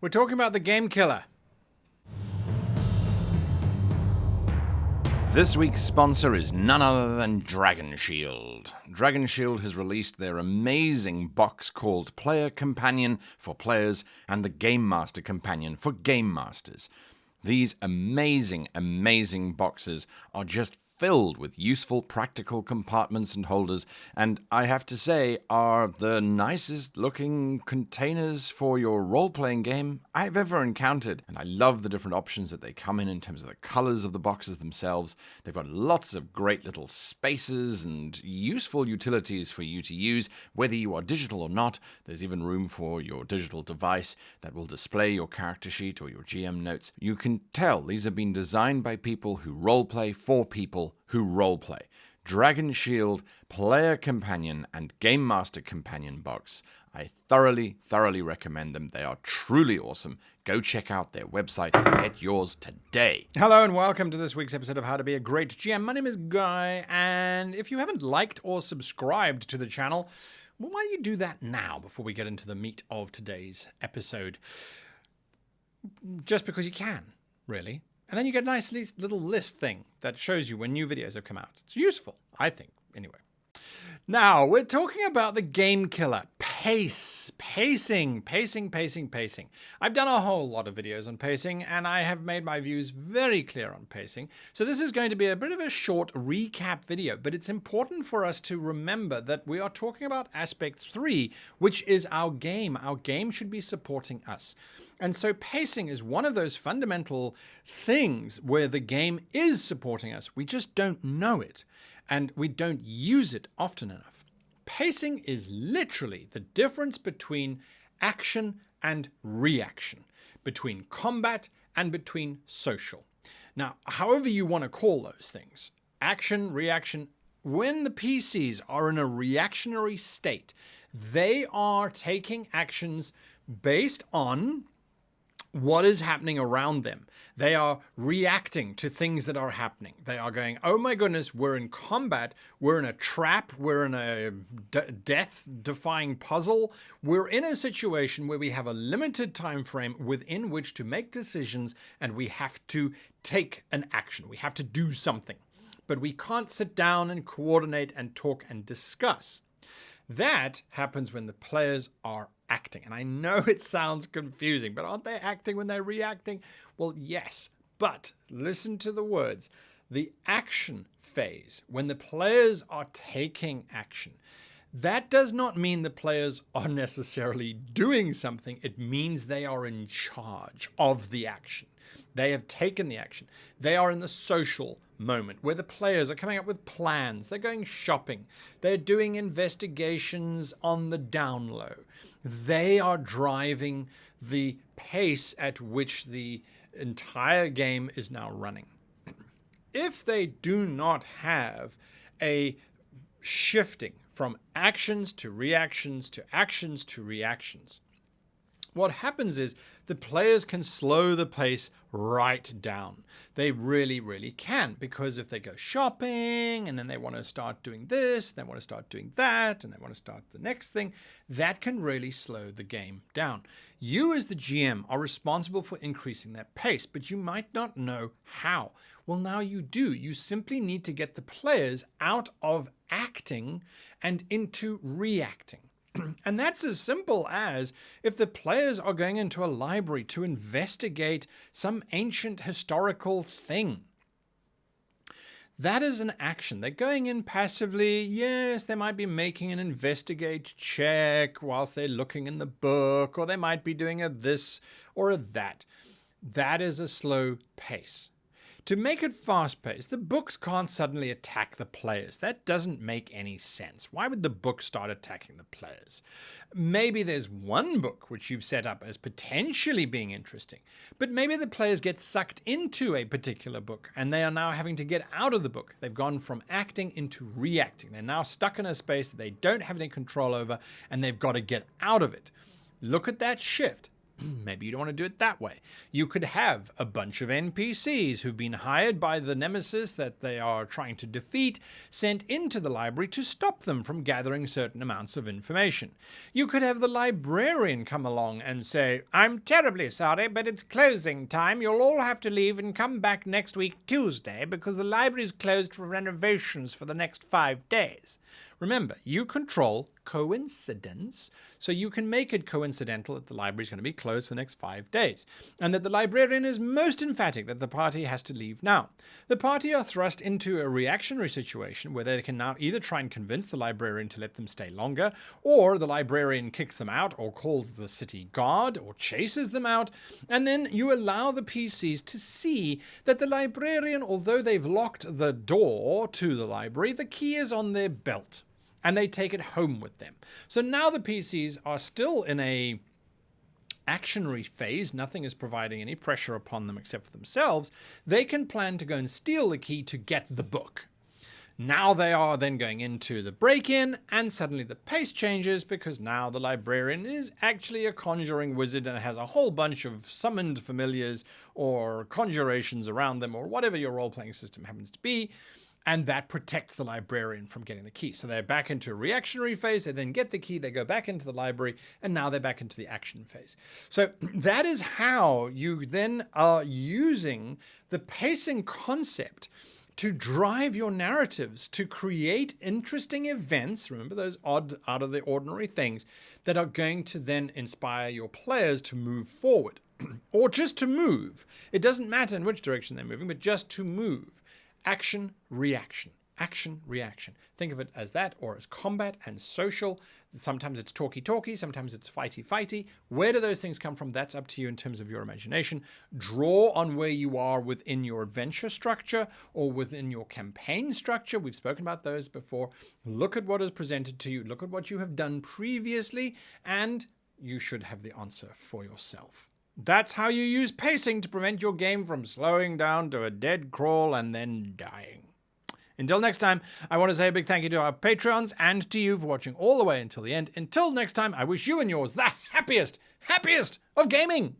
We're talking about the game killer. This week's sponsor is none other than Dragon Shield. Dragon Shield has released their amazing box called Player Companion for players and the Game Master Companion for game masters. These amazing boxes are just filled with useful, practical compartments and holders, and I have to say, are the nicest looking containers for your role-playing game I've ever encountered. And I love the different options that they come in terms of the colors of the boxes themselves. They've got lots of great little spaces and useful utilities for you to use, whether you are digital or not. There's even room for your digital device that will display your character sheet or your GM notes. You can tell these have been designed by people who role-play for people who roleplay. Dragon Shield, Player Companion, and Game Master Companion box. I thoroughly recommend them. They are truly awesome. Go check out their website and get yours today. Hello and welcome to this week's episode of How to Be a Great GM. My name is Guy, and if you haven't liked or subscribed to the channel, well, why don't you do that now before we get into the meat of today's episode? Just because you can, really. And then you get a nice little list thing that shows you when new videos have come out. It's useful, I think, anyway. Now, we're talking about the game killer. Pacing. I've done a whole lot of videos on pacing, and I have made my views very clear on pacing. So this is going to be a bit of a short recap video, but it's important for us to remember that we are talking about aspect 3, which is our game. Our game should be supporting us. And so pacing is one of those fundamental things where the game is supporting us. We just don't know it, and we don't use it often enough. Pacing is literally the difference between action and reaction, between combat and between social. Now, however you want to call those things, action, reaction, when the PCs are in a reactionary state, they are taking actions based on what is happening around them. They are reacting to things that are happening. They are going, oh my goodness, we're in combat, we're in a trap, we're in a death-defying puzzle. We're in a situation where we have a limited time frame within which to make decisions, and we have to take an action. We have to do something. But we can't sit down and coordinate and talk and discuss. That happens when the players are acting. And I know it sounds confusing, but aren't they acting when they're reacting? Well, yes, but listen to the words. The action phase, when the players are taking action, that does not mean the players are necessarily doing something. It means they are in charge of the action. They have taken the action. They are in the social moment where the players are coming up with plans. They're going shopping. They're doing investigations on the down low. They are driving the pace at which the entire game is now running. If they do not have a shifting from actions to reactions to actions to reactions, what happens is the players can slow the pace right down. They really can, because if they go shopping and then they want to start doing this, they want to start doing that, and they want to start the next thing, that can really slow the game down. You as the GM are responsible for increasing that pace, but you might not know how. Well, now you do. You simply need to get the players out of acting and into reacting. And that's as simple as if the players are going into a library to investigate some ancient historical thing. That is an action. They're going in passively. Yes, they might be making an investigate check whilst they're looking in the book, or they might be doing a this or a that. That is a slow pace. To make it fast-paced, the books can't suddenly attack the players. That doesn't make any sense. Why would the book start attacking the players? Maybe there's one book which you've set up as potentially being interesting, but maybe the players get sucked into a particular book and they are now having to get out of the book. They've gone from acting into reacting. They're now stuck in a space that they don't have any control over, and they've got to get out of it. Look at that shift. Maybe you don't want to do it that way. You could have a bunch of NPCs who've been hired by the nemesis that they are trying to defeat, sent into the library to stop them from gathering certain amounts of information. You could have the librarian come along and say, "I'm terribly sorry, but it's closing time. You'll all have to leave and come back next week Tuesday because the library's closed for renovations for the next 5 days." Remember, you control coincidence, so you can make it coincidental that the library is going to be closed for the next 5 days, and that the librarian is most emphatic that the party has to leave now. The party are thrust into a reactionary situation where they can now either try and convince the librarian to let them stay longer, or the librarian kicks them out, or calls the city guard, or chases them out, and then you allow the PCs to see that the librarian, although they've locked the door to the library, the key is on their belt. And they take it home with them. So now the PCs are still in a actionary phase. Nothing is providing any pressure upon them except for themselves. They can plan to go and steal the key to get the book. Now they are then going into the break-in, and suddenly the pace changes because now the librarian is actually a conjuring wizard and has a whole bunch of summoned familiars or conjurations around them, or whatever your role-playing system happens to be. And that protects the librarian from getting the key. So they're back into a reactionary phase. They then get the key. They go back into the library. And now they're back into the action phase. So that is how you then are using the pacing concept to drive your narratives, to create interesting events. Remember those odd, out of the ordinary things that are going to then inspire your players to move forward. Or just to move. It doesn't matter in which direction they're moving, but just to move. Action, reaction. Action, reaction. Think of it as that, or as combat and social. Sometimes it's talky-talky, sometimes it's fighty-fighty. Where do those things come from? That's up to you in terms of your imagination. Draw on where you are within your adventure structure or within your campaign structure. We've spoken about those before. Look at what is presented to you. Look at what you have done previously, and you should have the answer for yourself. That's how you use pacing to prevent your game from slowing down to a dead crawl and then dying. Until next time, I want to say a big thank you to our patrons and to you for watching all the way until the end. Until next time, I wish you and yours the happiest of gaming!